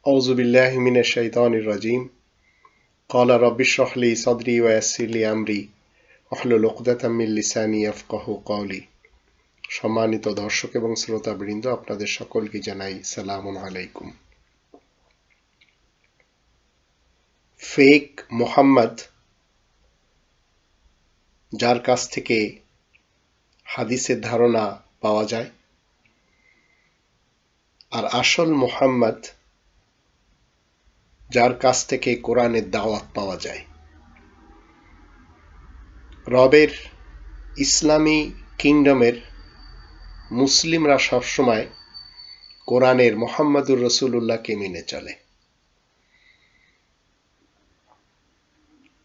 أعوذ بالله من الشيطان الرجيم قال رب اشرح لي صدري ويسر لي أمري واحلل عقدة من লিসানি ইয়াফকাহু কওলি। সম্মানিত দর্শক এবং শ্রোতাবৃন্দ, আপনাদের সকলকে জানাই সালামুন আলাইকুম। ফেক মোহাম্মদ, যার কাছ থেকে হাদিসের ধারণা পাওয়া যায়, আর আসল মোহাম্মদ, যার কাছ থেকে কোরআনের দাওয়াত পাওয়া যায়। রবের ইসলামী কিংডমের মুসলিমরা সবসময় কোরআনের মুহাম্মদুর রাসূলুল্লাহকে মেনে চলে।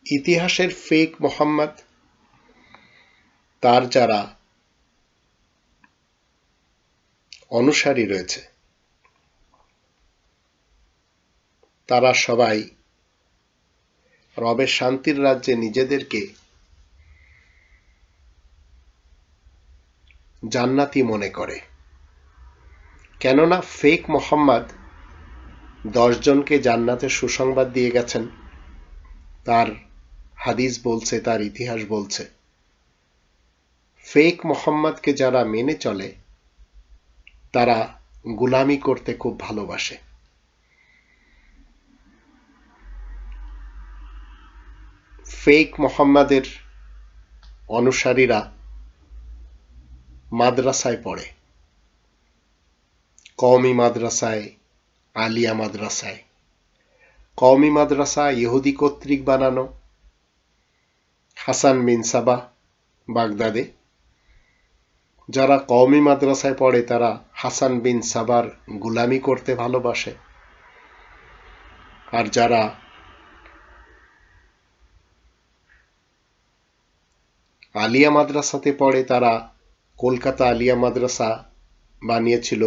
ইতিহাসের ফেক মোহাম্মদ, তার যারা অনুসারী রয়েছে, তারা সবাই রবের শান্তির রাজ্যে নিজেদেরকে জান্নাতি মনে করে। কেননা ফেক মোহাম্মদ 10 জনকে জান্নাতের সুসংবাদ দিয়ে গেছেন, তার হাদিস বলছে, তার ইতিহাস বলছে। ফেক মোহাম্মদকে যারা মেনে চলে, তারা গোলামি করতে খুব ভালোবাসে। ফেক মোহাম্মদের অনুসারীরা মাদ্রাসায় পড়ে, কওমি মাদ্রাসায়, আলিয়া মাদ্রাসায়। কওমি মাদ্রাসা ইহুদি কর্তৃক বানানো, হাসান বিন সাবাহ বাগদাদে। যারা কওমি মাদ্রাসায় পড়ে তারা হাসান বিন সাবার গোলামি করতে ভালোবাসে, আর যারা আলিয়া মাদ্রাসাতে পড়ে তারা কলকাতা আলিয়া মাদ্রাসা বানিয়েছিল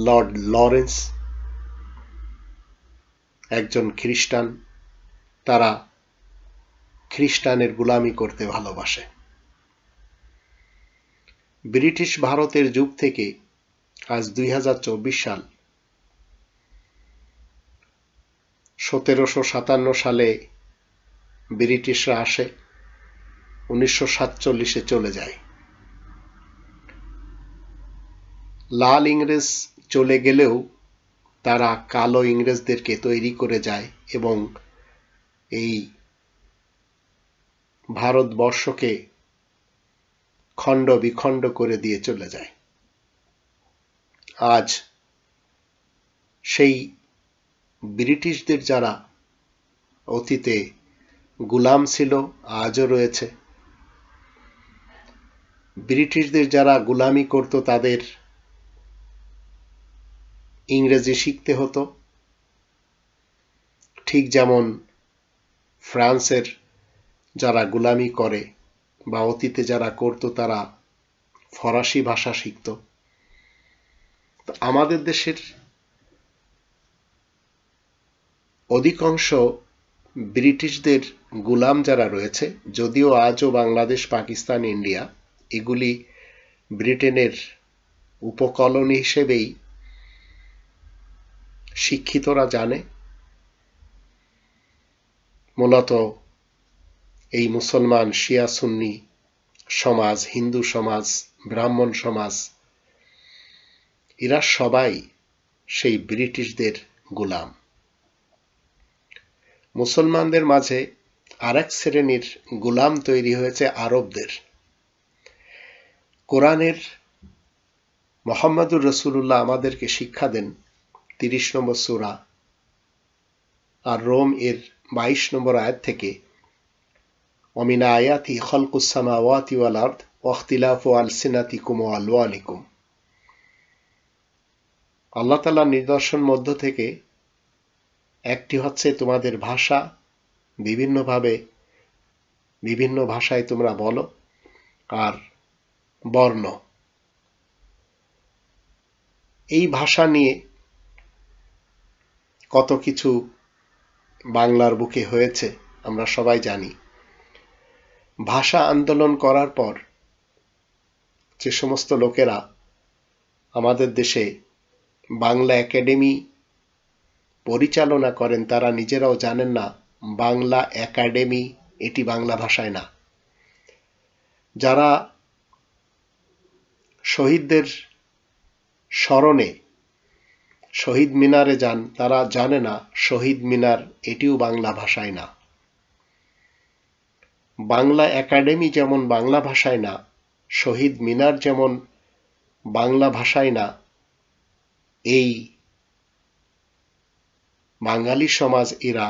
লর্ড লরেন্স, একজন খ্রিস্টান। তারা খ্রিস্টানের গোলামি করতে ভালোবাসে। ব্রিটিশ ভারতের যুগ থেকে আজ 2024 সাল, 1757 সালে ব্রিটিশরা আসে, 1947 চলে যায়। লাল ইংরেজ চলে গেলেও তারা কালো ইংরেজদেরকে তৈরি করে যায় এবং এই ভারতবর্ষকে খণ্ড বিখণ্ড করে দিয়ে চলে যায়। আজ সেই ব্রিটিশদের যারা অতীতে গোলাম ছিল, আজও রয়েছে। ব্রিটিশদের যারা গোলামি করত, তাদের ইংরেজি শিখতে হতো, ঠিক যেমন ফ্রান্সের যারা গোলামি করে বা অতীতে যারা করত, তারা ফরাসি ভাষা শিখত। আমাদের দেশের অধিকাংশ ব্রিটিশদের গোলাম যারা রয়েছে, যদিও আজও বাংলাদেশ, পাকিস্তান, ইন্ডিয়া এগুলি ব্রিটেনের উপকলোনি হিসেবেই শিক্ষিতরা জানে। মূলত এই মুসলমান, শিয়া, সুন্নি সমাজ, হিন্দু সমাজ, ব্রাহ্মণ সমাজ, এরা সবাই সেই ব্রিটিশদের গোলাম। মুসলমানদের মাঝে আরেক শ্রেণীর গোলাম তৈরি হয়েছে আরবদের। কোরআনের মুহাম্মদুর রাসূলুল্লাহ আমাদেরকে শিক্ষা দেন 30 নম্বর সূরা আর রোম এর 22 নম্বর আয়াত থেকে, ومن آياته خلق السماوات والأرض واختلاف ألسنتكم وألوانكم। আল্লাহ তাআলার নিদর্শন মধ্য থেকে একটি হচ্ছে তোমাদের ভাষা, বিভিন্ন ভাষায় তোমরা বলো, আর বর্ণ। এই ভাষা নিয়ে কত কিছু বাংলার বুকে হয়েছে আমরা সবাই জানি। ভাষা আন্দোলন করার পর যে সমস্ত লোকেরা আমাদের দেশে বাংলা একাডেমি পরিচালনা করেন তারা নিজেরাও জানেন না বাংলা একাডেমি এটি বাংলা ভাষায় না। যারা শহীদদের স্মরণে শহীদ মিনারে যান তারা জানে না শহীদ মিনার এটিও বাংলা ভাষায় না। বাংলা একাডেমি যেমন বাংলা ভাষায় না, শহীদ মিনার যেমন বাংলা ভাষায় না, এই বাঙালি সমাজ এরা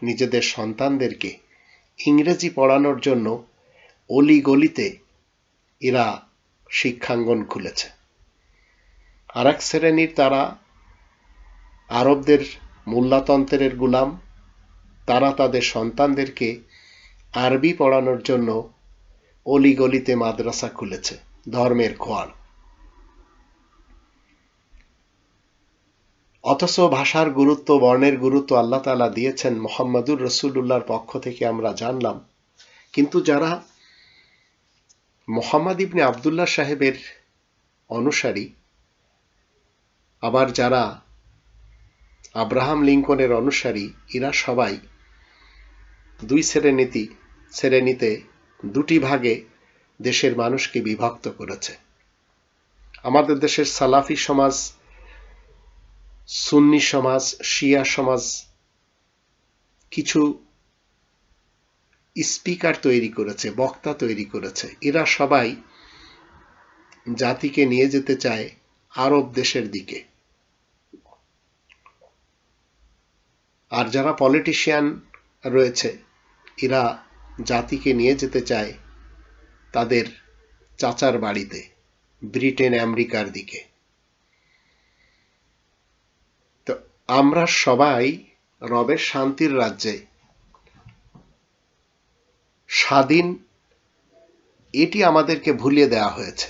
নিজেদের সন্তানদেরকে ইংরেজি পড়ানোর জন্য অলিগলিতে এরা শিক্ষাঙ্গন খুলেছে। আর এক শ্রেণীর তারা আরবদের মোল্লাতন্ত্রের গুলাম, তারা তাদের সন্তানদেরকে আরবি পড়ানোর জন্য অলিগলিতে মাদ্রাসা খুলেছে, ধর্মের খোয়ার। অথচ ভাষার গুরুত্ব, বর্ণের গুরুত্ব আল্লাহ তাআলা দিয়েছেন মুহাম্মদুর রাসূলুল্লাহর পক্ষ থেকে আমরা জানলাম। কিন্তু যারা মুহাম্মদ ইবনে আব্দুল্লাহ সাহেবের অনুসারী, আবার যারা আব্রাহাম লিঙ্কনের অনুসারী, এরা সবাই দুই শ্রেণীতে দুটি ভাগে দেশের মানুষকে বিভক্ত করেছে। আমাদের দেশের সালাফি সমাজ, সুন্নি সমাজ, শিয়া সমাজ কিছু স্পিকার তৈরি করেছে, বক্তা তৈরি করেছে। এরা সবাই জাতিকে নিয়ে যেতে চায় আরব দেশের দিকে। আর যারা পলিটিশিয়ান রয়েছে এরা জাতিকে নিয়ে যেতে চায় তাদের চাচার বাড়িতে, ব্রিটেন আমেরিকার দিকে। তো আমরা সবাই রবের শান্তির রাজ্যে স্বাধীন, এটি আমাদেরকে ভুলিয়ে দেওয়া হয়েছে।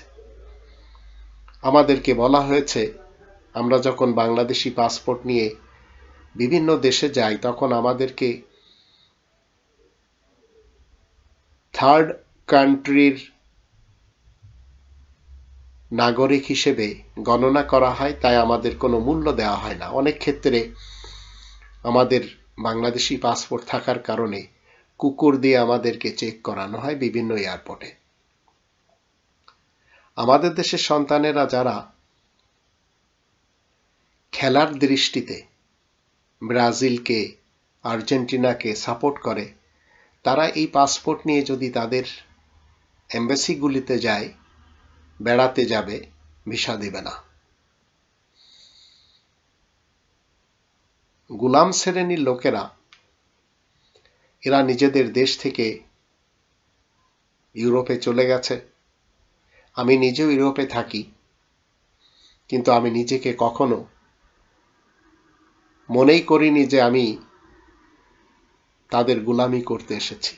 আমাদেরকে বলা হয়েছে আমরা যখন বাংলাদেশি পাসপোর্ট নিয়ে বিভিন্ন দেশে যাই তখন আমাদেরকে থার্ড কান্ট্রির নাগরিক হিসেবে গণনা করা হয়, তাই আমাদের কোনো মূল্য দেওয়া হয় না। অনেক ক্ষেত্রে আমাদের বাংলাদেশি পাসপোর্ট থাকার কারণে কুকুর দিয়ে আমাদেরকে চেক করানো হয় বিভিন্ন এয়ারপোর্টে। আমাদের দেশের সন্তানেরা যারা খেলার দৃষ্টিতে ব্রাজিলকে, আর্জেন্টিনাকে সাপোর্ট করে, তারা এই পাসপোর্ট নিয়ে যদি তাদের এম্বাসিগুলিতে যায়, বেড়াতে যাবে, ভিসা দেবে না। গোলাম শ্রেণীর লোকেরা এরা নিজেদের দেশ থেকে ইউরোপে চলে গেছে। আমি নিজেও ইউরোপে থাকি, কিন্তু আমি নিজেকে কখনো মনেই করিনি যে আমি তাদের গোলামি করতে এসেছি।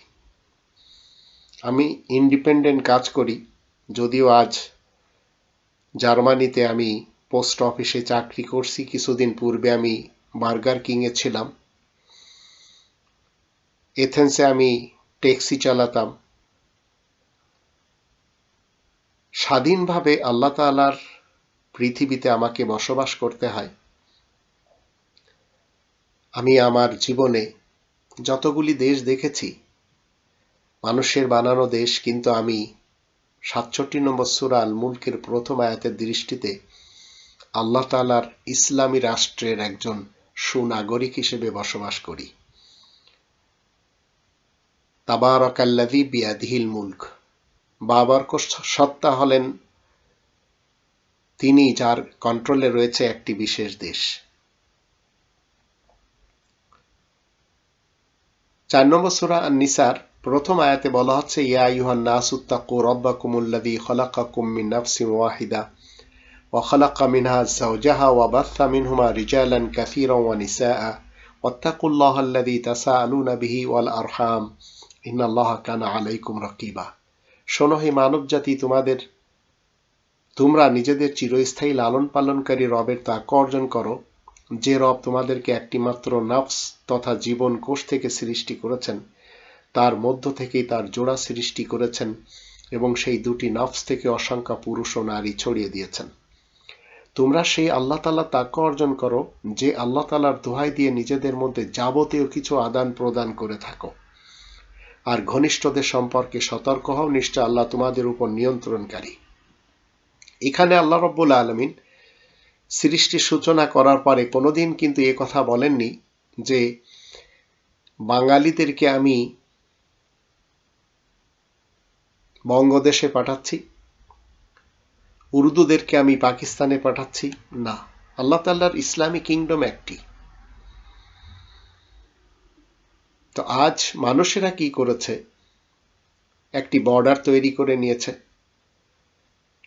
আমি ইন্ডিপেন্ডেন্ট কাজ করি, যদিও আজ জার্মানিতে আমি পোস্ট অফিসে চাকরি করছি। কিছুদিন পূর্বে আমি বার্গার কিংয়ে ছিলাম। এথেন্সে আমি ট্যাক্সি চালাতাম। স্বাধীনভাবে আল্লাহ তাআলার পৃথিবীতে আমাকে বসবাস করতে হয়। আমি আমার জীবনে যতগুলি দেশ দেখেছি, মানুষের বানানো দেশ, কিন্তু আমি ৬৭ নম্বর সূরা আল মুলকের প্রথম আয়াতের দৃষ্টিতে আল্লাহ তাআলার ইসলামী রাষ্ট্রের একজন সুনাগরিক হিসেবে বসবাস করি। তাবারাকাল্লাযী বিয়াদিহিল মুলক, বাবরকত সত্তা হলেন তিনি যার কন্ট্রোলে রয়েছে একটি বিশেষ দেশ। ৪ নম্বর সূরা আন-নিসার প্রথম আয়াতে বলা হচ্ছে, ইয়া আইয়ুহান নাসুত্তাকু রাব্বাকুমুল্লাযী খালাকাকুম মিন নাফসিন ওয়াহিদা ওয়া খালাকা মিনহা যাওজাহা ওয়া বাসসা মিনহুমা রিজালান কাসীরান ওয়া নিসাআ ওয়াত্তাকুল্লাহাল্লাযী তাসাআলুনা বিহি ওয়াল আরহাম ইন্নাল্লাহা কানা আলাইকুম রাকিবা। শোনো হে মানবজাতি, তোমরা নিজেদের চিরস্থায়ী লালন পালনকারী রবের তাকওয়া অর্জন করো, যে রব তোমাদেরকে একটি মাত্র নফস তথা জীবন কোষ থেকে সৃষ্টি করেছেন, তার মধ্য থেকেই তার জোড়া সৃষ্টি করেছেন এবং সেই দুটি নফস থেকে অসংখ্য পুরুষ ও নারী ছড়িয়ে দিয়েছেন। তোমরা সেই আল্লাহ তাআলা তাকওয়া অর্জন করো যে আল্লাহ তাআলার দোহাই দিয়ে নিজেদের মধ্যে যাবতীয় কিছু আদান প্রদান করে থাকো, আর ঘনিষ্ঠদের সম্পর্কে সতর্ক হও, নিশ্চয় আল্লাহ তোমাদের উপর নিয়ন্ত্রণকারী। এখানে আল্লাহ রাব্বুল আলামিন সৃষ্টির সূচনা করার পরে কোনোদিন কিন্তু এ কথা বলেননি যে বাঙালিদেরকে আমি বঙ্গদেশে পাঠাচ্ছি, উর্দুদেরকে আমি পাকিস্তানে পাঠাচ্ছি। না, আল্লাহ তাআলার ইসলামী কিংডম একটি। তো আজ মানুষেরা কি করেছে, একটি বর্ডার তৈরি করে নিয়েছে।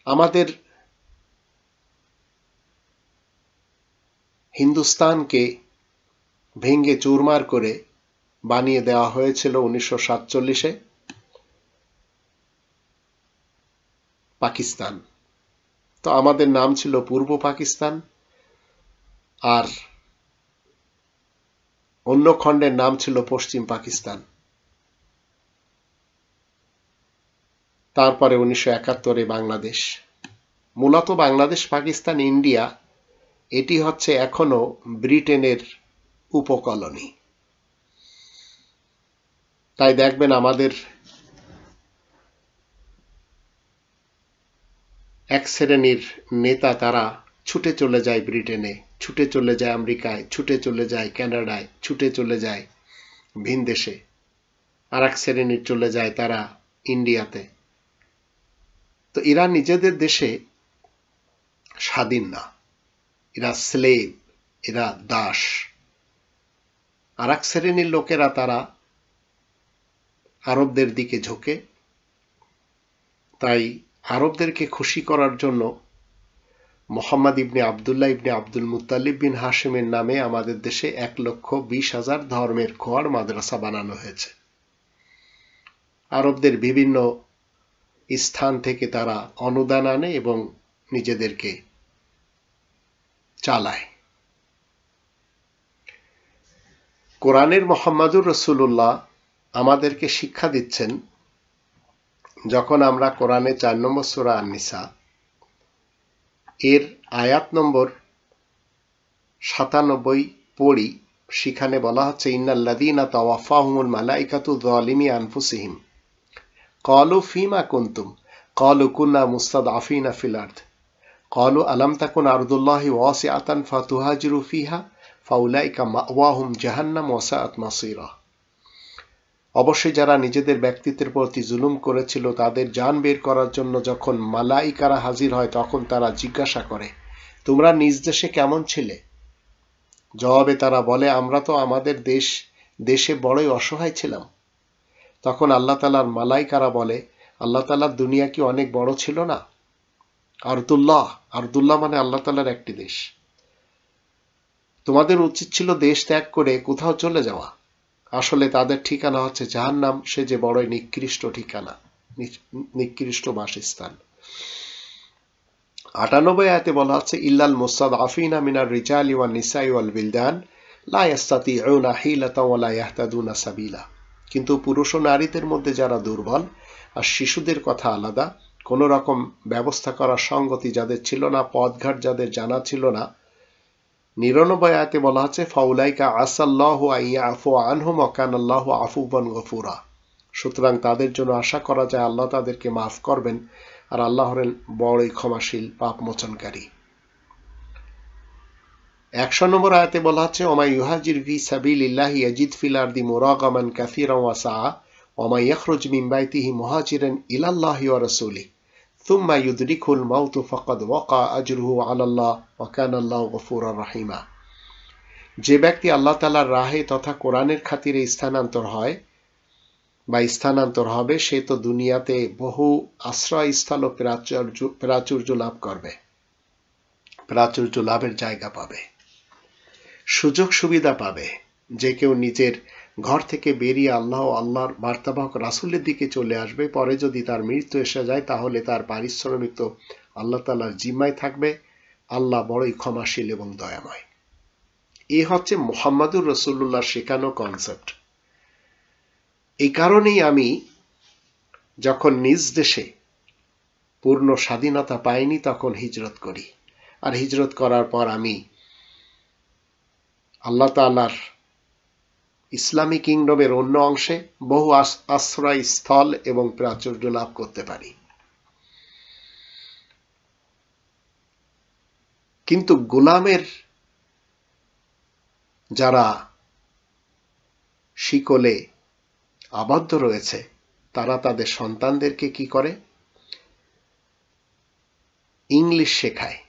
আমাদের হিন্দুস্তানকে ভেঙে চুরমার করে বানিয়ে দেওয়া হয়েছিল 1947-এ পাকিস্তান। তো আমাদের নাম ছিল পূর্ব পাকিস্তান, আর অন্য খণ্ডের নাম ছিল পশ্চিম পাকিস্তান। তারপরে 1971-এ বাংলাদেশ। মূলত বাংলাদেশ, পাকিস্তান, ইন্ডিয়া এটি হচ্ছে এখনো ব্রিটেনের উপকলোনি। তাই দেখবেন আমাদের এক শ্রেণীর নেতা তারা ছুটে চলে যায় ব্রিটেনে, ছুটে চলে যায় আমেরিকায়, ছুটে চলে যায় কানাডায়, ছুটে চলে যায় ভিন দেশে। আর এক শ্রেণীর চলে যায় তারা ইন্ডিয়াতে। তো এরা নিজেদের দেশে স্বাধীন না, এরা স্লেভ, এরা দাস। আর এক শ্রেণীর লোকেরা তারা আরবদের দিকে ঝোঁকে। তাই আরবদেরকে খুশি করার জন্য মোহাম্মদ ইবনে আবদুল্লাহ ইবনে আব্দুল মুত্তালিব বিন হাশিমের নামে আমাদের দেশে 1,20,000 ধর্মের খোয়ার মাদ্রাসা বানানো হয়েছে। আরবদের বিভিন্ন স্থান থেকে তারা অনুদান আনে এবং নিজেদেরকে চালায়। কোরআনের মুহাম্মাদুর রাসূলুল্লাহ আমাদেরকে শিক্ষা দিচ্ছেন, যখন আমরা কোরআনে 4 নম্বর সূরা আন-নিসা এর আয়াত নম্বর 97 পড়ি, সেখানে বলা হচ্ছে ইন্নাল্লাযীনা তাওয়াফাহুমুল মালাইকাতু যালিমি আনফুসিহিম ক্বালু ফীমা কুনতুম ক্বালু কুন্না মুস্তাদআফিনা ফিল আরদ ক্বালু আলাম তাকুন আরদুল্লাহি ওয়াসিআতান ফাতুহাজিরু ফিহা ফাউলাইকা মাওয়াহুম জাহান্নাম ওয়া সাআত মাসীরা। অবশ্যই যারা নিজেদের ব্যক্তিত্বের প্রতি জুলুম করেছিল তাদের জান বের করার জন্য যখন মালাইকারা হাজির হয় তখন তারা জিজ্ঞাসা করে, তোমরা নিজ দেশে কেমন ছিলে? জবাবে তারা বলে, আমরা তো আমাদের দেশে বড়ই অসহায় ছিলাম। তখন আল্লাহ তাআলার মালাইকারা বলে, আল্লাহ তাআলার দুনিয়া কি অনেক বড় ছিল না? আরদুল্লাহ মানে আল্লাহ তাআলার একটি দেশ। তোমাদের উচিত ছিল দেশ ত্যাগ করে কোথাও চলে যাওয়া। আসলে তাদের ঠিকানা হচ্ছে জাহান্নাম, সে যে বড়ই নিকৃষ্ট ঠিকানা, নিকৃষ্ট বাসস্থান। 98 আয়াতে বলা হচ্ছে ইল্লাল মুস্তাদআফিনা মিনার রিজালি ওয়ান নিসাই ওয়াল বিলদান লা ইস্তাতিউনা হিলাতান ওয়া লা ইয়াহতাদুনা সাবিলা। কিন্তু পুরুষ ও নারীদের মধ্যে যারা দুর্বল আর শিশুদের কথা আলাদা, কোন রকম ব্যবস্থা করার সঙ্গতি যাদের ছিল না, পথঘাট যাদের জানা ছিল না। 99 আয়াতে বলা হচ্ছে ফাউলাইকা আসাল্লাহু আইয়াফু আনহুম ওয়া কানাল্লাহু আফুওয়ান গফুরা। সুতরাং তাদের জন্য আশা করা যায় আল্লাহ তাদেরকে মাফ করবেন, আর আল্লাহ হলেন বড়ই ক্ষমাশীল, পাপ মোচনকারী। 100 নম্বর আয়াতে বলা হচ্ছে ওমা ইউহাজির ফি সাবিলিল্লাহি ইয়াজিদ ফিল আরদি মুরাগামান কাসীরান ওয়া সাআ ওমা ইয়াখরুজ মিন বাইতিহি মুহাজিরান ইলাল্লাহি ওয়া রাসূলিহি সুম্মা ইউদরিকুল মাউতু ফাকাদ ওয়াকা আজরুহু আলাল্লাহ ওয়া কানাল্লাহু গফুরার রহিমা। যে ব্যক্তি আল্লাহ তাআলার রাহে তথা কোরআনের খাতিরে স্থানান্তর হয় বা স্থানান্তর হবে, সে তো দুনিয়াতে বহু আশ্রয়স্থল ও প্রাচুর্য লাভ করবে, প্রাচুর্য লাভের জায়গা পাবে, সুযোগ সুবিধা পাবে। যে কেউ নিজের ঘর থেকে বেরিয়ে আল্লাহর বার্তাবাহক রাসূলের দিকে চলে আসবে, পরে যদি তার মৃত্যু এসে যায় তাহলে তার পারিশ্রমিক তো আল্লাহ তাআলার জিম্মায় থাকবে। আল্লাহ বড়ই ক্ষমাশীল এবং দয়াময়। এ হচ্ছে মুহাম্মাদুর রাসূলুল্লাহর শেখানো কনসেপ্ট। এই কারণেই আমি যখন নিজ দেশে পূর্ণ স্বাধীনতা পাইনি তখন হিজরত করি। আর হিজরত করার পর আমি আল্লাহ তাআলার ইসলামী কিংডমের অন্য অংশে বহু আশ্রয়স্থল এবং প্রাচুর্য লাভ করতে পারি। কিন্তু গোলামের যারা শিকলে আবদ্ধ রয়েছে তারা তাদের সন্তানদেরকে কি করে? ইংলিশ শেখায়,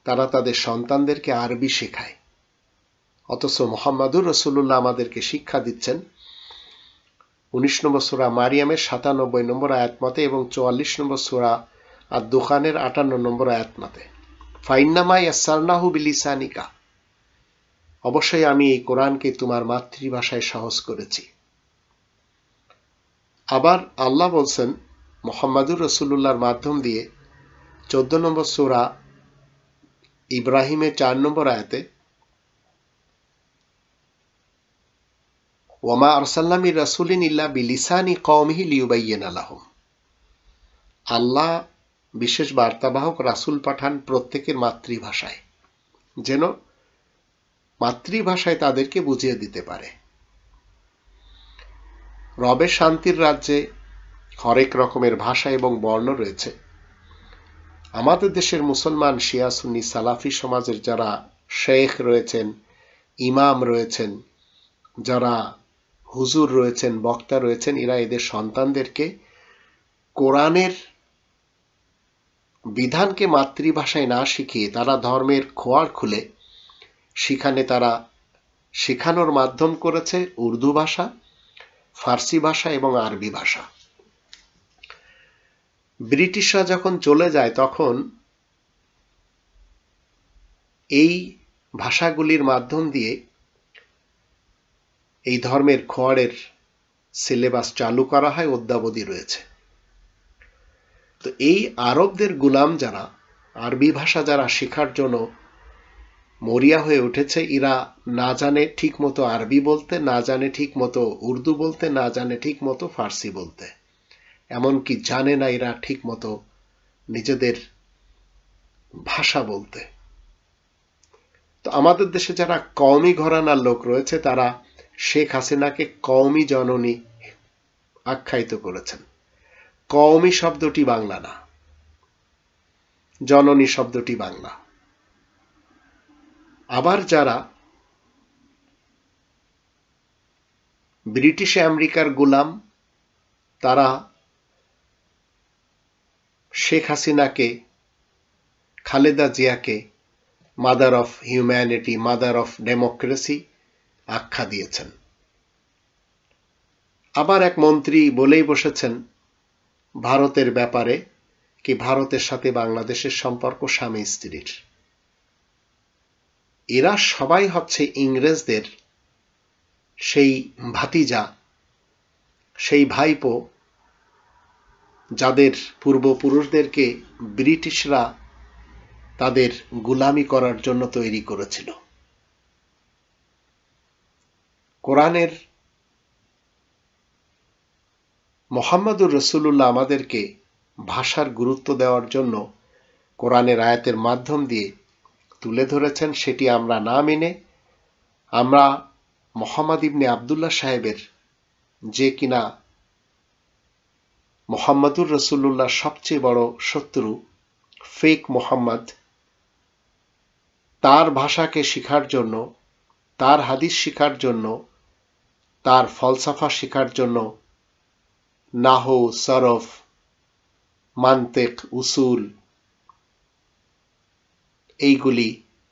তারা তাদের সন্তানদেরকে আরবি শেখায়। অথচ মুহাম্মাদুর রাসূলুল্লাহ আমাদেরকে শিক্ষা দিচ্ছেন 19 নম্বর সূরা মারিয়ামের 97 নম্বর আয়াত মতে এবং 44 নম্বর সূরা আদ-দুখানের 58 নম্বর আয়াত মতে, ফাইন্নামা ইয়াসসারনাহু বিলিসানিকা, অবশ্যই আমি এই কোরআনকে তোমার মাতৃভাষায় সহজ করেছি। আবার আল্লাহ বলছেন মুহাম্মাদুর রাসূলুল্লাহর মাধ্যম দিয়ে 14 নম্বর সূরা ইব্রাহিমের 4 নম্বর আয়াতে, ওয়ামা আরসালনা মির রাসূলিন ইল্লা বিলিসানি কওমিহি লিয়ুবাইয়িনা লাহুম, আল্লাহ বিশেষ বার্তাবাহক রাসূল পাঠান প্রত্যেকের মাতৃভাষায়, যেন মাতৃভাষায় তাদেরকে বুঝিয়ে দিতে পারে। রবের শান্তির রাজ্যে হরেক রকমের ভাষা এবং বর্ণ রয়েছে। আমাদের দেশের মুসলমান শিয়া সুন্নি সালাফি সমাজের যারা শেখ রয়েছেন, ইমাম রয়েছেন, যারা হুজুর রয়েছেন, বক্তা রয়েছেন, এরা এদের সন্তানদেরকে কোরআনের বিধানকে মাতৃভাষায় না শিখিয়ে তারা ধর্মের খোয়ার খুলে সেখানে তারা শেখানোর মাধ্যম করেছে উর্দু ভাষা, ফার্সি ভাষা এবং আরবি ভাষা। ব্রিটিশরা যখন চলে যায় তখন এই ভাষাগুলির মাধ্যম দিয়ে এই ধর্মের খোয়ারের সিলেবাস চালু করা হয়, অদ্যাবধি রয়েছে। তো এই আরবদের গোলাম যারা আরবি ভাষা যারা শেখার জন্য মরিয়া হয়ে উঠেছে, এরা না জানে ঠিক মতো আরবি বলতে, না জানে ঠিক মতো উর্দু বলতে, না জানে ঠিক মতো ফার্সি বলতে, এমনকি জানে না এরা ঠিক মতো নিজেদের ভাষা বলতে। তো আমাদের দেশে যারা কওমি ঘরানার লোক রয়েছে তারা শেখ হাসিনাকে কওমি জননী আখ্যায়িত করেছেন। কওমি শব্দটি বাংলা না, জননী শব্দটি বাংলা। আবার যারা ব্রিটিশ আমেরিকার গোলাম তারা শেখ হাসিনাকে, খালেদা জিয়াকে mother of humanity, mother of democracy আখ্যা দিয়েছেন। আবার এক মন্ত্রী বলেই বসেছেন ভারতের ব্যাপারে কি ভারতের সাথে বাংলাদেশের সম্পর্ক স্বামী স্ত্রীর। এরা সবাই হচ্ছে ইংরেজদের সেই ভাতিজা, সেই ভাইপো, যাদের পূর্বপুরুষদেরকে ব্রিটিশরা তাদের গোলামি করার জন্য তৈরি করেছিল। কোরআনের মুহাম্মাদুর রাসূলুল্লাহ আমাদেরকে ভাষার গুরুত্ব দেওয়ার জন্য কোরআনের আয়াতের মাধ্যম দিয়ে তুলে ধরেছেন, সেটি আমরা না মেনে আমরা মুহাম্মদ ইবনে আব্দুল্লাহ সাহেবের, যে কিনা মুহাম্মাদুর রাসূলুল্লাহ সবচেয়ে বড় শত্রু, ফেক মুহাম্মদ, তার ভাষাকে শেখার জন্য, তার হাদিস শেখার জন্য, তার ফলসাফা শেখার জন্য নাহু, সরফ, মান্তিক, উসুল এইগুলি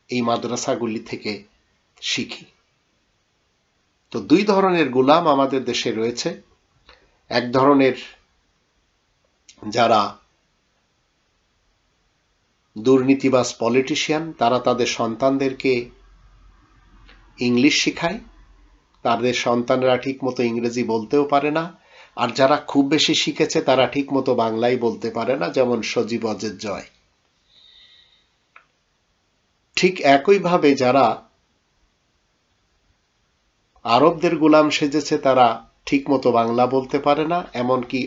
এই মাদ্রাসাগুলি থেকে শিখি। তো দুই ধরনের গোলাম আমাদের দেশে রয়েছে। এক ধরনের যারা দুর্নীতিবাজ পলিটিশিয়ান, তারা তাদের সন্তানদেরকে ইংলিশ শেখায়, তাদের সন্তানরা ঠিক মতো ইংরেজি বলতেও পারে না। আর যারা খুব বেশি শিখেছে তারা ঠিক মতো বাংলাই বলতে পারে না, যেমন সজীব অজের জয়। ঠিক একইভাবে যারা আরবদের গোলাম সেজেছে তারা ঠিক মতো বাংলা বলতে পারে না, এমনকি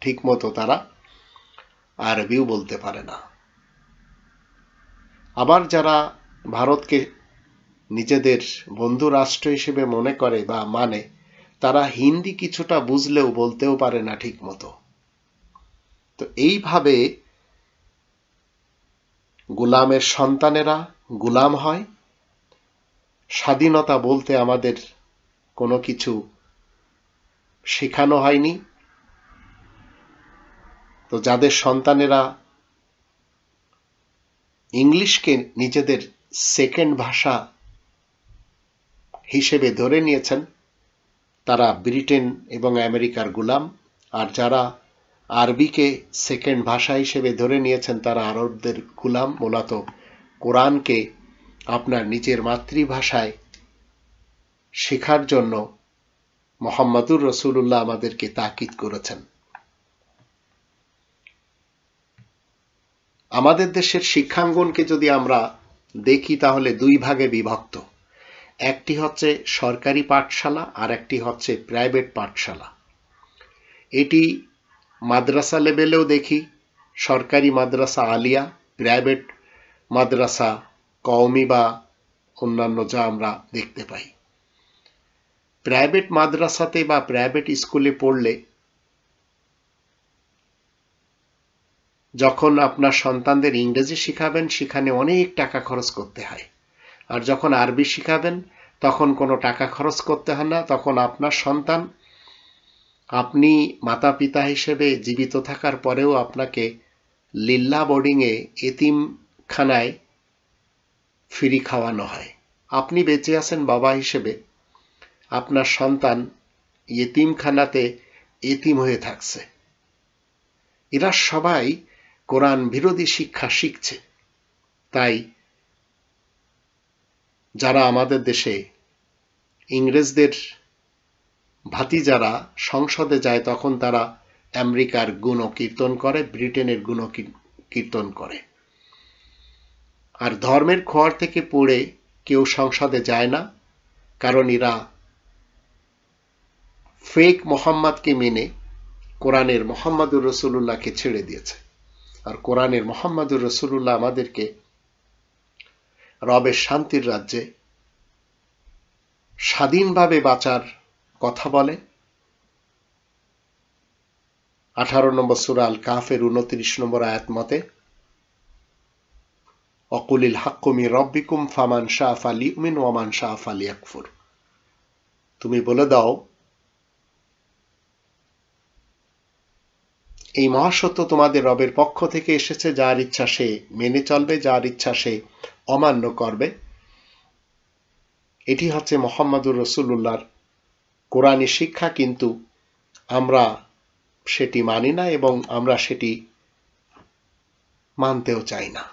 ঠিক মতো তারা আরবিও বলতে পারে না। আবার যারা ভারতকে নিজেদের বন্ধু রাষ্ট্র হিসেবে মনে করে বা মানে, তারা হিন্দি কিছুটা বুঝলেও বলতেও পারে না ঠিক মতো। তো এইভাবে গোলামের সন্তানেরা গোলাম হয়। স্বাধীনতা বলতে আমাদের কোনো কিছু শেখানো হয়নি। তো যাদের সন্তানেরা ইংলিশকে নিজেদের সেকেন্ড ভাষা হিসেবে ধরে নিয়েছেন, তারা ব্রিটেন এবং আমেরিকার গোলাম। আর যারা আরবিকে সেকেন্ড ভাষা হিসেবে ধরে নিয়েছেন, তারা আরবদের গোলাম। মূলত কোরআনকে আপনার নিজের মাতৃভাষায় শেখার জন্য মুহাম্মদুর রাসূলুল্লাহ আমাদেরকে তাকিদ করেছেন। আমাদের দেশের শিক্ষাঙ্গনকে যদি আমরা দেখি তাহলে দুই ভাগে বিভক্ত। একটি হচ্ছে সরকারি পাঠশালা আর একটি হচ্ছে প্রাইভেট পাঠশালা। এটি মাদ্রাসা লেভেলেও দেখি, সরকারি মাদ্রাসা আলিয়া, প্রাইভেট মাদ্রাসা কওমি বা অন্যান্য যা আমরা দেখতে পাই। প্রাইভেট মাদ্রাসাতে বা প্রাইভেট স্কুলে পড়লে যখন আপনার সন্তানদের ইংরেজি শিখাবেন, সেখানে অনেক টাকা খরচ করতে হয়। আর যখন আরবি শিখাবেন, তখন কোনো টাকা খরচ করতে হয় না। তখন আপনার সন্তান, আপনি মাতা পিতা হিসেবে জীবিত থাকার পরেও আপনাকে লিল্লা বোর্ডিংয়ে, এতিমখানায় ফ্রি খাওয়ানো হয়। আপনি বেঁচে আছেন বাবা হিসেবে, আপনার সন্তান এতিমখানাতে এতিম হয়ে থাকছে। এরা সবাই কোরআন বিরোধী শিক্ষা শিখছে। তাই যারা আমাদের দেশে ইংরেজদের ভাতিজারা সংসদে যায়, তখন তারা আমেরিকার গুণ কীর্তন করে, ব্রিটেনের গুণ কীর্তন করে। আর ধর্মের খোয়ার থেকে পড়ে কেউ সংসদে যায় না, কারণ এরা ফেক মোহাম্মদকে মেনে কোরআনের মুহাম্মদুর রাসূলুল্লাহকে ছেড়ে দিয়েছে। আর কোরআনের মুহাম্মদুর রাসূলুল্লাহ আমাদেরকে রবের শান্তির রাজ্যে স্বাধীনভাবে বাঁচার কথা বলে। 18 নম্বর সূরা আল কাহফের 29 নম্বর আয়াত মতে, অকুলিল হাক্কু মির রব্বিকুম ফামান শাআ ফালিউমিন ওয়া মান শাআ ফালিয়াকফুর। তুমি বলে দাও, এই মহাসত্য তোমাদের রবের পক্ষ থেকে এসেছে, যার ইচ্ছা সে মেনে চলবে, যার ইচ্ছা সে অমান্য করবে। এটি হচ্ছে মুহাম্মদুর রাসূলুল্লাহর কোরআনী শিক্ষা, কিন্তু আমরা সেটি মানি না এবং আমরা সেটি মানতেও চাই না।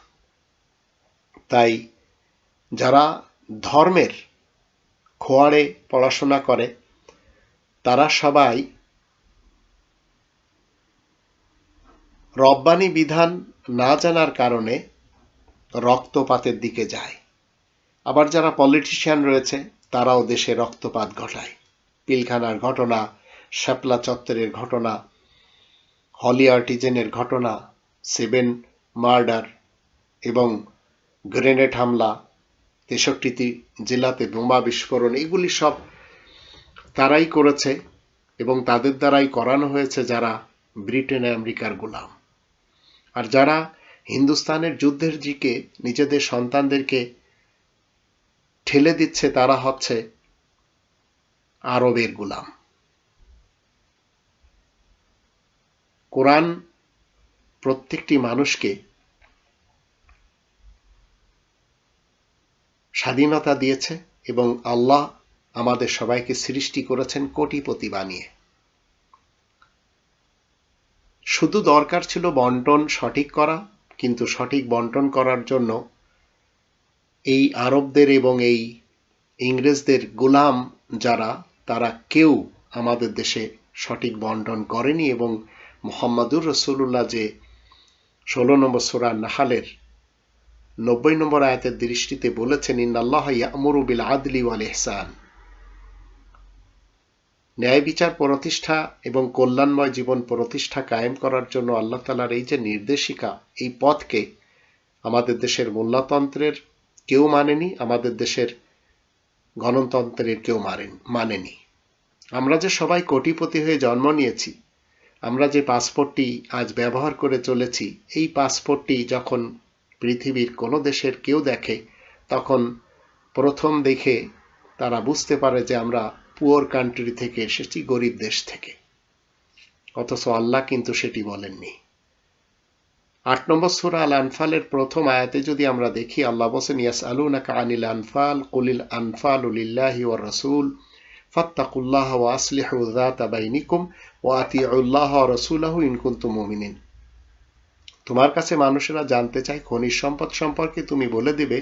তাই যারা ধর্মের খোয়াড়ে পড়াশোনা করে, তারা সবাই রব্বানী বিধান না জানার কারণে রক্তপাতের দিকে যায়। আবার যারা পলিটিশিয়ান রয়েছে, তারাও দেশে রক্তপাত ঘটায়। পিলখানার ঘটনা, শাপলা চত্বরের ঘটনা, হলি আর্টিজেনের ঘটনা, 7 মার্ডার এবং গ্রেনেড হামলা, 63টি জেলাতে বোমা বিস্ফোরণ, এগুলি সব তারাই করেছে এবং তাদের দ্বারাই করানো হয়েছে, যারা ব্রিটেন আমেরিকার গোলাম। আর যারা হিন্দুস্তানের যুদ্ধের দিকে নিজেদের সন্তানদেরকে ঠেলে দিচ্ছে, তারা হচ্ছে আরবের গোলাম। কোরআন প্রত্যেকটি মানুষকে স্বাধীনতা দিয়েছে এবং আল্লাহ আমাদের সবাইকে সৃষ্টি করেছেন কোটিপতি বানিয়ে। শুধু দরকার ছিল বন্টন সঠিক করা, কিন্তু সঠিক বন্টন করার জন্য এই আরবদের এবং এই ইংরেজদের গোলাম যারা, তারা কেউ আমাদের দেশে সঠিক বন্টন করেনি। এবং মুহাম্মদুর রাসূলুল্লাহ যে 16 নম্বর সূরা নাহলের 90 নম্বর আয়াতের দৃষ্টিতে বলেছেন, ইন্নাল্লাহা ইয়া'মুরু বিল আদলি ওয়াল ইহসান, ন্যায় বিচার প্রতিষ্ঠা এবং কল্যাণময় জীবন প্রতিষ্ঠা কায়েম করার জন্য আল্লাহ তাআলার এই যে নির্দেশিকা, এই পথকে আমাদের দেশের মোল্লাতন্ত্রের কেউ মানেনি, আমাদের দেশের গণতন্ত্রের কেউ মানেনি। আমরা যে সবাই কোটিপতি হয়ে জন্ম নিয়েছি, আমরা যে পাসপোর্টটি আজ ব্যবহার করে চলেছি, এই পাসপোর্টটি যখন পৃথিবীর কোনো দেশের কেউ দেখে, তখন প্রথম দেখে তারা বুঝতে পারে যে আমরা পুয়ার কান্ট্রি থেকে এসেছি, গরিব দেশ থেকে। অথচ আল্লাহ কিন্তু সেটি বলেননি। 8 নম্বর সূরা আল আনফালের প্রথম আয়াতে যদি আমরা দেখি, আল্লাহ বলেন, ইয়াসআলুনাকা আনিল আনফাল কুলিল আনফালু লিল্লাহি ওয়ার রাসূল ফাত্তাকুল্লাহা ওয়া আসলিহু যাতা বাইনিকুম ওয়া আতিউল্লাহা ওয়া রাসূলাহু ইন কুনতুম মুমিনিন। তোমার কাছে মানুষেরা জানতে চায় খনিজ সম্পদ সম্পর্কে, তুমি বলে দিবে,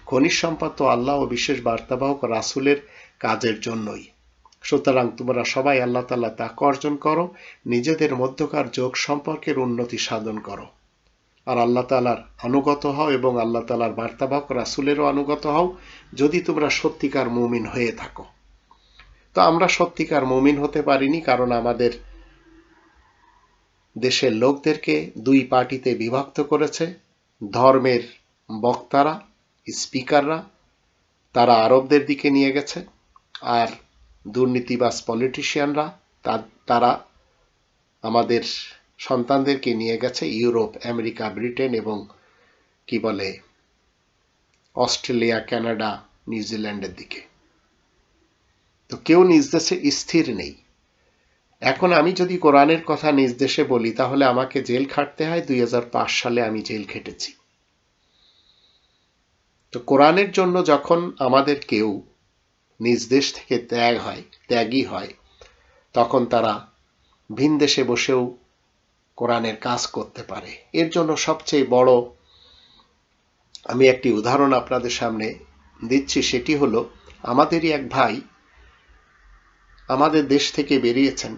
খনিজ সম্পদ তো আল্লাহ ও বিশেষ বার্তাবাহক রাসূলের কাজের জন্যই। সুতরাং তোমরা সবাই আল্লাহ তাআলা তাকওয়া অর্জন করো, নিজেদের মধ্যকার যোগ সম্পর্কের উন্নতি সাধন করো, আর আল্লাহ তাআলার অনুগত হও এবং আল্লাহ তাআলার বার্তাবাহক রাসূলেরও অনুগত হও, যদি তোমরা সত্যিকার মুমিন হয়ে থাকো। তো আমরা সত্যিকার মুমিন হতে পারিনি, কারণ আমাদের দেশের লোকদেরকে দুই পার্টিতে বিভক্ত করেছে। ধর্মের বক্তারা, স্পিকাররা, তারা আরবদের দিকে নিয়ে গেছে, আর দুর্নীতিবাজ পলিটিশিয়ানরা তারা আমাদের সন্তানদেরকে নিয়ে গেছে ইউরোপ, আমেরিকা, ব্রিটেন এবং কি বলে অস্ট্রেলিয়া, কানাডা, নিউজিল্যান্ডের দিকে। তো কেউ নিজ দেশে স্থির নেই। এখন আমি যদি কোরআনের কথা নিজ দেশে বলি, তাহলে আমাকে জেল খাটতে হয়। 2005 সালে আমি জেল খেটেছি। তো কোরআনের জন্য যখন আমাদের কেউ নিজ দেশ থেকে ত্যাগী হয়, তখন তারা ভিন দেশে বসেও কোরআনের কাজ করতে পারে। এর জন্য সবচেয়ে বড় আমি একটি উদাহরণ আপনাদের সামনে দিচ্ছি, সেটি হলো আমাদেরই এক ভাই আমাদের দেশ থেকে বেরিয়েছেন,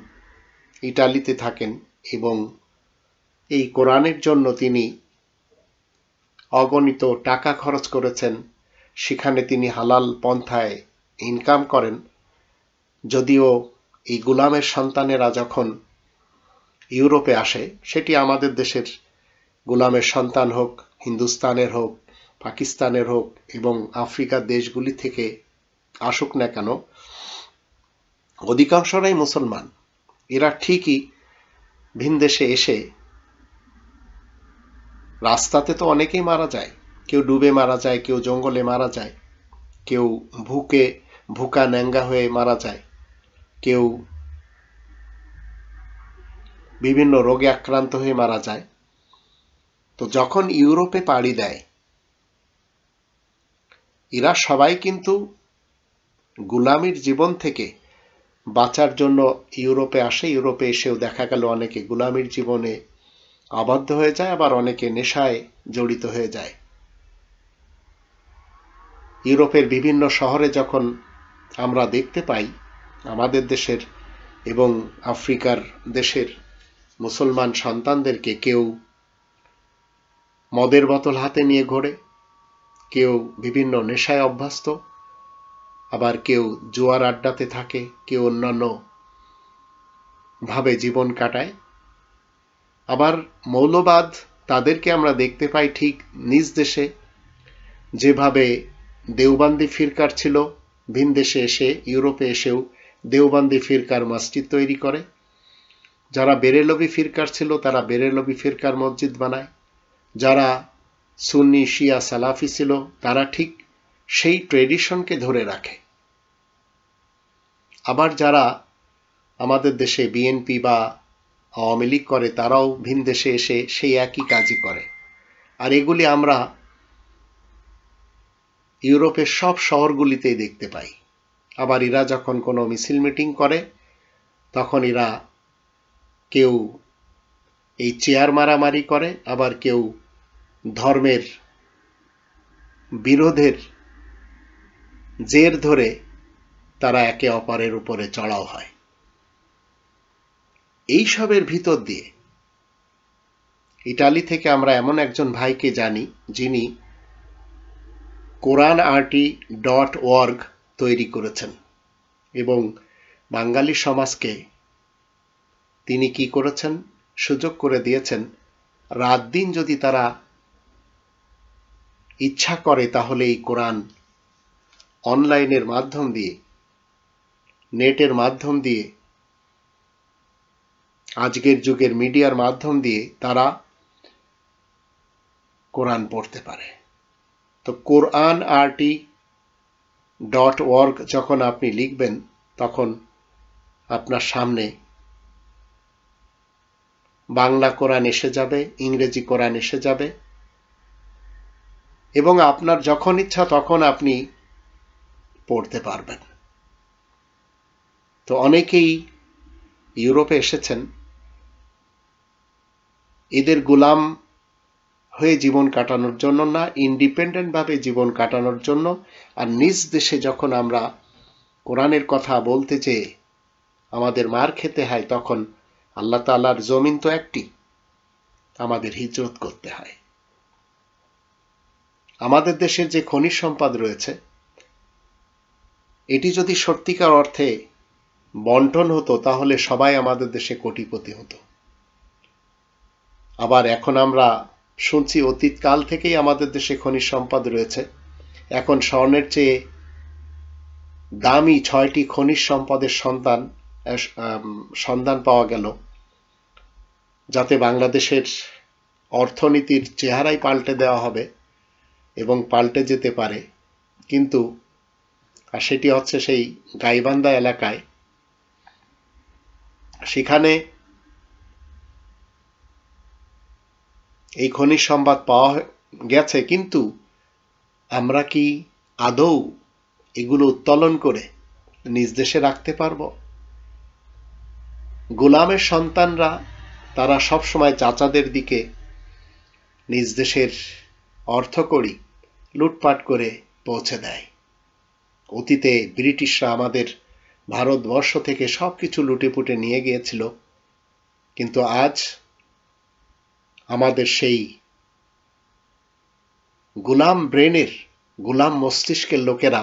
ইটালিতে থাকেন, এবং এই কোরআনের জন্য তিনি অগণিত টাকা খরচ করেছেন। সেখানে তিনি হালাল পন্থায় ইনকাম করেন। যদিও এই গোলামের সন্তানেরা যখন ইউরোপে আসে, সেটি আমাদের দেশের গোলামের সন্তান হোক, হিন্দুস্তানের হোক, পাকিস্তানের হোক এবং আফ্রিকার দেশগুলি থেকে আসুক না কেন, অধিকাংশরাই মুসলমান। এরা ঠিকই ভিন দেশে এসে রাস্তাতে তো অনেকেই মারা যায়, কেউ ডুবে মারা যায়, কেউ জঙ্গলে মারা যায়, কেউ ভুকা ন্যাঙ্গা হয়ে মারা যায়, কেউ বিভিন্ন রোগে আক্রান্ত হয়ে মারা যায়। তো যখন ইউরোপে পাড়ি দেয়, এরা সবাই কিন্তু গোলামির জীবন থেকে বাঁচার জন্য ইউরোপে আসে। ইউরোপে এসেও দেখা গেল অনেকে গোলামির জীবনে আবদ্ধ হয়ে যায়, আবার অনেকে নেশায় জড়িত হয়ে যায়। ইউরোপের বিভিন্ন শহরে যখন আমরা দেখতে পাই আমাদের দেশের এবং আফ্রিকার দেশের মুসলমান সন্তানদেরকে, কেউ মদের বোতল হাতে নিয়ে ঘোরে, কেউ বিভিন্ন নেশায় অভ্যস্ত, আবার কেউ জুয়ার আড্ডাতে থাকে, কেউ অন্যান্য ভাবে জীবন কাটায়। আবার মৌলবাদ তাদেরকে আমরা দেখতে পাই ঠিক নিজ দেশে, যেভাবে দেওবন্দি ফিরকার ছিল, ভিন দেশে এসে ইউরোপে এসেও দেওবন্দি ফিরকার মসজিদ তৈরি করে। যারা বেরেলভি ফিরকার ছিল, তারা বেরেলভি ফিরকার মসজিদ বানায়। যারা সুন্নি, শিয়া, সালাফি ছিল, তারা ঠিক সেই ট্রেডিশনকে ধরে রাখে। আবার যারা আমাদের দেশে বিএনপি বা আওয়ামী লীগ করে, তারাও ভিন দেশে এসে সেই একই কাজই করে। আর এগুলি আমরা ইউরোপের সব শহরগুলিতেই দেখতে পাই। আবার এরা যখন কোনো মিছিল মিটিং করে, তখন এরা কেউ এই চেয়ার মারামারি করে, আবার কেউ ধর্মের বিরোধের জের ধরে তারা একে অপরের উপরে চড়াও হয়। এইসবের ভিতর দিয়ে ইটালি থেকে আমরা এমন একজন ভাইকে জানি, যিনি quranrt.org তৈরি করেছেন এবং বাঙালি সমাজকে তিনি কি করেছেন, সুযোগ করে দিয়েছেন। রাত দিন যদি তারা ইচ্ছা করে তাহলে এই কোরআন অনলাইনের মাধ্যম দিয়ে, নেটের মাধ্যম দিয়ে, আজকের যুগের মিডিয়ার মাধ্যম দিয়ে তারা কোরআন পড়তে পারে। তো quranrt.org যখন আপনি লিখবেন তখন আপনার সামনে বাংলা কোরআন এসে যাবে, ইংরেজি কোরআন এসে যাবে, এবং আপনার যখন ইচ্ছা তখন আপনি পড়তে পারবেন। তো অনেকেই ইউরোপে এসেছেন এদের গোলাম হয়ে জীবন কাটানোর জন্য না, ইন্ডিপেন্ডেন্ট ভাবে জীবন কাটানোর জন্য। আর নিজ দেশে যখন আমরা কোরআনের কথা বলতে যেয়ে আমাদের মার খেতে হয়, তখন আল্লাহ তাআলার জমিন তো একটি, আমাদের হিজরত করতে হয়। আমাদের দেশের যে খনিজ সম্পদ রয়েছে, এটি যদি সত্যিকার অর্থে বন্টন হতো তাহলে সবাই আমাদের দেশে কোটিপতি হতো। আবার এখন আমরা শুনছি অতীতকাল থেকেই আমাদের দেশে খনিজ সম্পদ রয়েছে। এখন স্বর্ণের চেয়ে দামি 6টি খনিজ সম্পদের সন্ধান পাওয়া গেল, যাতে বাংলাদেশের অর্থনীতির চেহারাই পাল্টে দেওয়া হবে এবং পাল্টে যেতে পারে। কিন্তু সেটি হচ্ছে সেই গাইবান্ধা এলাকায়। সেখানে এই খনিজ সম্পদ পাওয়া গেছে, কিন্তু আমরা কি আদৌ এগুলো উত্তোলন করে নিজ দেশে রাখতে পারবো? গোলামের সন্তানরা তারা সব সময় চাচাদের দিকে নিজ দেশের অর্থকড়ি লুটপাট করে পৌঁছে দেয়। অতীতে ব্রিটিশরা আমাদের ভারতবর্ষ থেকে সবকিছু লুটেপুটে নিয়ে গিয়েছিল, কিন্তু আজ আমাদের সেই গোলাম ব্রেনের, গোলাম মস্তিষ্কের লোকেরা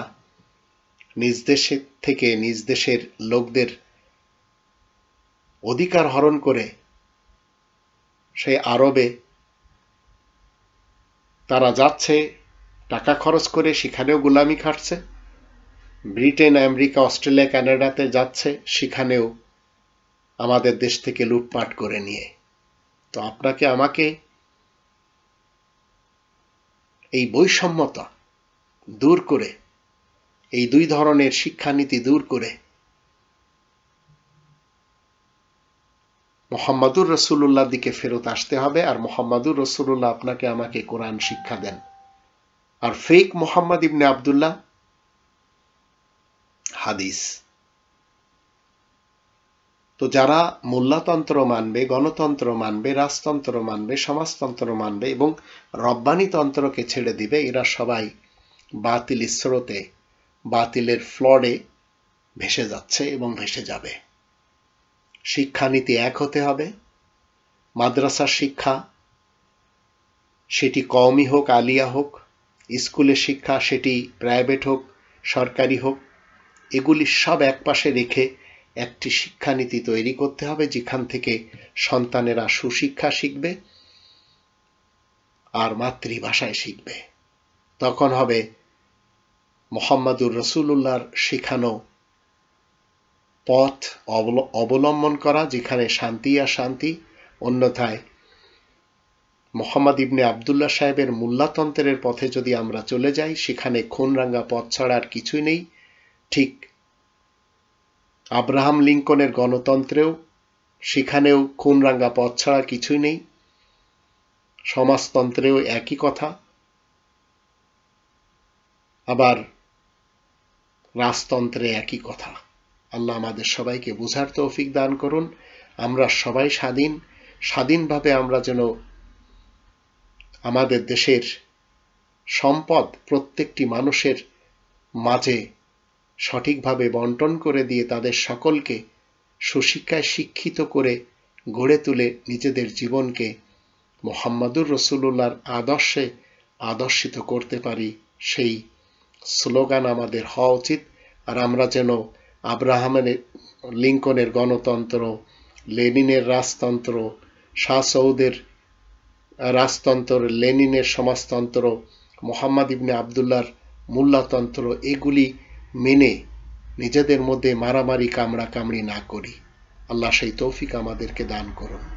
নিজ দেশে থেকে নিজ দেশের লোকদের অধিকার হরণ করে সেই আরবে তারা যাচ্ছে, টাকা খরচ করে সেখানেও গোলামি খাটছে। ব্রিটেন, আমেরিকা, অস্ট্রেলিয়া, কানাডাতে যাচ্ছে, সেখানেও আমাদের দেশ থেকে লুটপাট করে নিয়ে। তো আপনাকে আমাকে এই বৈষম্যতা দূর করে, এই দুই ধরনের শিক্ষানীতি দূর করে মুহাম্মাদুর রাসূলুল্লাহর দিকে ফেরত আসতে হবে। আর মুহাম্মাদুর রাসূলুল্লাহ আপনাকে আমাকে কোরআন শিক্ষা দেন। আর ফেক মুহাম্মদ ইবনে আব্দুল্লাহ হাদিস। তো যারা মোল্লাতন্ত্র মানবে, গণতন্ত্র মানবে, রাজতন্ত্র মানবে, সমাজতন্ত্র মানবে এবং রব্বানিতন্ত্রকে ছেড়ে দিবে, এরা সবাই বাতিল স্রোতে, বাতিলের ফ্লডে ভেসে যাচ্ছে এবং ভেসে যাবে। শিক্ষানীতি এক হতে হবে। মাদ্রাসার শিক্ষা, সেটি কওমি হোক, আলিয়া হোক, স্কুলের শিক্ষা সেটি প্রাইভেট হোক, সরকারি হোক, এগুলি সব একপাশে রেখে একটি শিক্ষানীতি তৈরি করতে হবে, যেখান থেকে সন্তানেরা সুশিক্ষা শিখবে আর মাতৃভাষায় শিখবে। তখন হবে মুহাম্মাদুর রাসূলুল্লাহর শেখানো পথ অবলম্বন করা, যেখানে শান্তি আর শান্তি। অন্যথায় মুহাম্মদ ইবনে আব্দুল্লাহ সাহেবের মোল্লাতন্ত্রের পথে যদি আমরা চলে যাই, সেখানে খুনরাঙ্গা পথ ছাড়া আর কিছুই নেই। ঠিক আব্রাহাম লিঙ্কনের গণতন্ত্রেও সেখানেও খুনরাঙ্গা পথ ছাড়া কিছুই নেই। সমাজতন্ত্রেও একই কথা। আবার রাজতন্ত্রে একই কথা। আল্লাহ আমাদের সবাইকে বোঝার তৌফিক দান করুন। আমরা সবাই স্বাধীনভাবে আমরা যেন আমাদের দেশের সম্পদ প্রত্যেকটি মানুষের মাঝে সঠিকভাবে বন্টন করে দিয়ে তাদের সকলকে সুশিক্ষায় শিক্ষিত করে গড়ে তুলে নিজেদের জীবনকে মুহাম্মাদুর রাসূলুল্লাহর আদর্শে আদর্শিত করতে পারি, সেই স্লোগান আমাদের হওয়া উচিত। আর আমরা যেন আব্রাহাম লিঙ্কনের গণতন্ত্র, লেনিনের রাজতন্ত্র, শাহ সৌদের রাজতন্ত্র, লেনিনের সমাজতন্ত্র, মোহাম্মদ ইবনে আবদুল্লাহর মূল্যতন্ত্র এগুলি মেনে নিজেদের মধ্যে মারামারি কামড়াকামড়ি না করি। আল্লাহ সেই তৌফিক আমাদেরকে দান করুন।